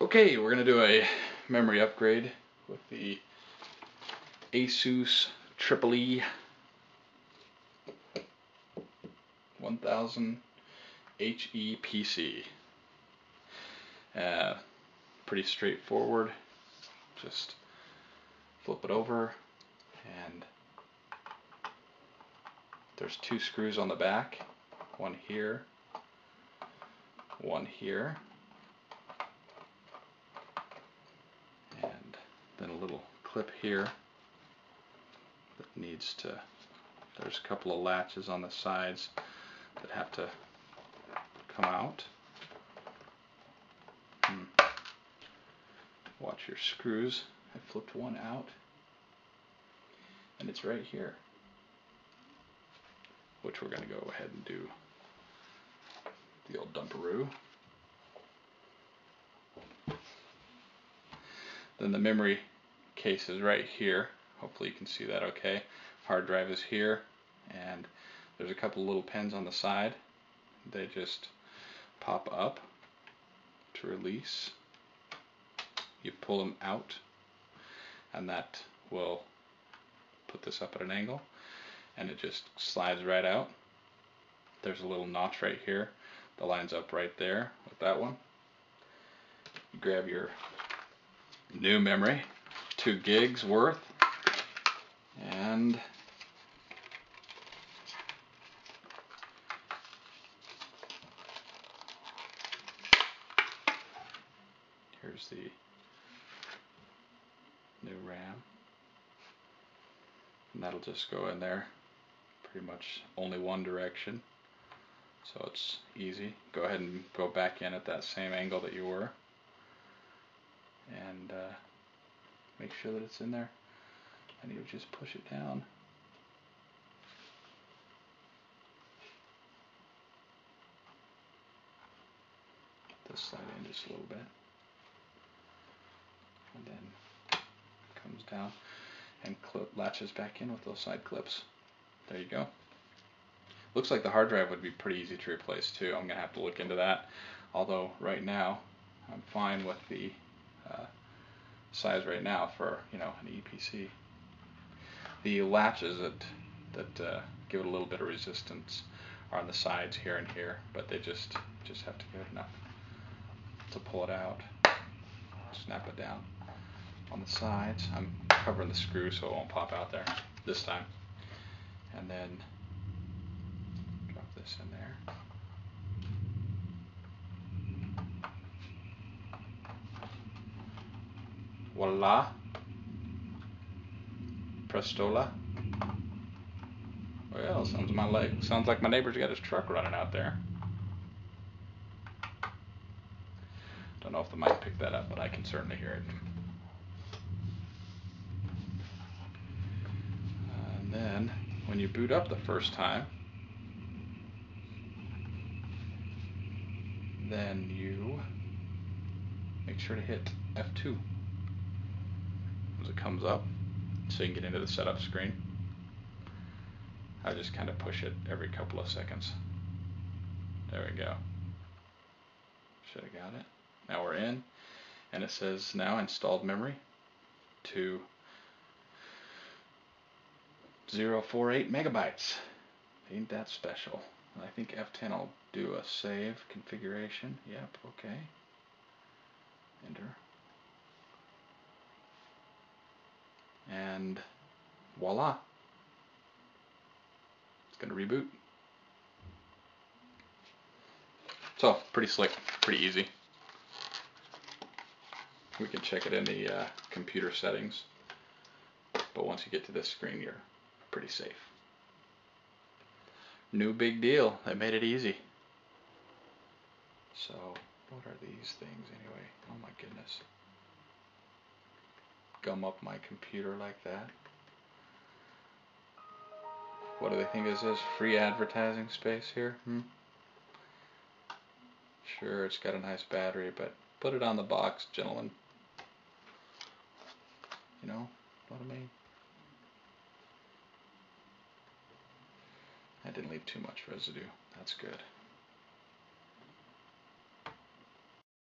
Okay, we're going to do a memory upgrade with the Asus Eee 1000 HE PC. Pretty straightforward. Just flip it over, and there's two screws on the back, one here, and then a little clip here that needs to, there's a couple of latches on the sides that have to come out. Watch your screws. I flipped one out and it's right here, which we're going to go ahead and do the old dumperoo. Then the memory case is right here. Hopefully you can see that okay. Hard drive is here, and there's a couple little pins on the side. They just pop up to release. You pull them out, and that will put this up at an angle, and it just slides right out. There's a little notch right here that lines up right there with that one. You grab your new memory, 2 gigs worth, and here's the new RAM, and that'll just go in there, pretty much only one direction, so it's easy. Go ahead and go back in at that same angle that you were, and make sure that it's in there, and you just push it down. This slide in just a little bit, and then comes down and latches back in with those side clips. There you go. Looks like the hard drive would be pretty easy to replace too. I'm gonna have to look into that, although right now I'm fine with the size right now for, you know, an EPC. The latches that give it a little bit of resistance are on the sides here and here, but they just have to give it enough to pull it out. Snap it down on the sides. I'm covering the screw so it won't pop out there this time. And then drop this in there. Voila. Prestola. Well, sounds like my neighbor's got his truck running out there. Don't know if the mic picked that up, but I can certainly hear it. And then, when you boot up the first time, then you make sure to hit F2 as it comes up, so you can get into the setup screen. I just kind of push it every couple of seconds. There we go. Should have got it. Now we're in, and it says now installed memory to 048 megabytes. Ain't that special. I think F10 will do a save configuration. Yep, okay. Enter. And voila. It's going to reboot. So, pretty slick, pretty easy. We can check it in the computer settings, but once you get to this screen, you're pretty safe. No big deal. They made it easy. So, what are these things anyway? Oh my goodness. Gum up my computer like that. What do they think this is? Free advertising space here? Sure, it's got a nice battery, but put it on the box, gentlemen. You know what I mean? I didn't leave too much residue. That's good.